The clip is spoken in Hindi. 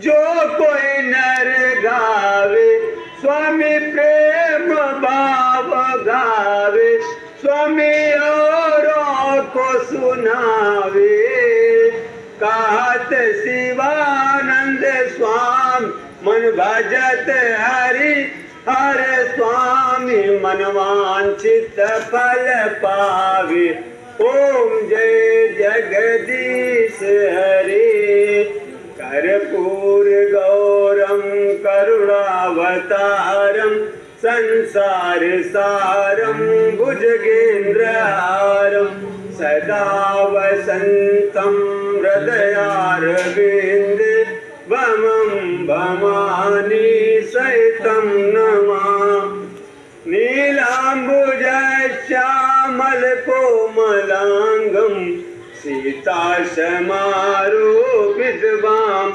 जो कोई नर गावे स्वामी प्रेम भाव गावे, स्वामी औरों को सुनावे। कहत शिवानंद स्वामी मन भजत हरि, हर स्वामी मनवांछित फल पावे। ओम जय जगदीश हरे। कर्पूर गौरम करुणावतारम संसार सारम भुजगेन्द्रहारम सदा वसंतम हृदयारविंदे वमं भवानी सहितं नमामि। नीलाम्बुजश्यामल कोमलांगं सीतासमारोपित वाम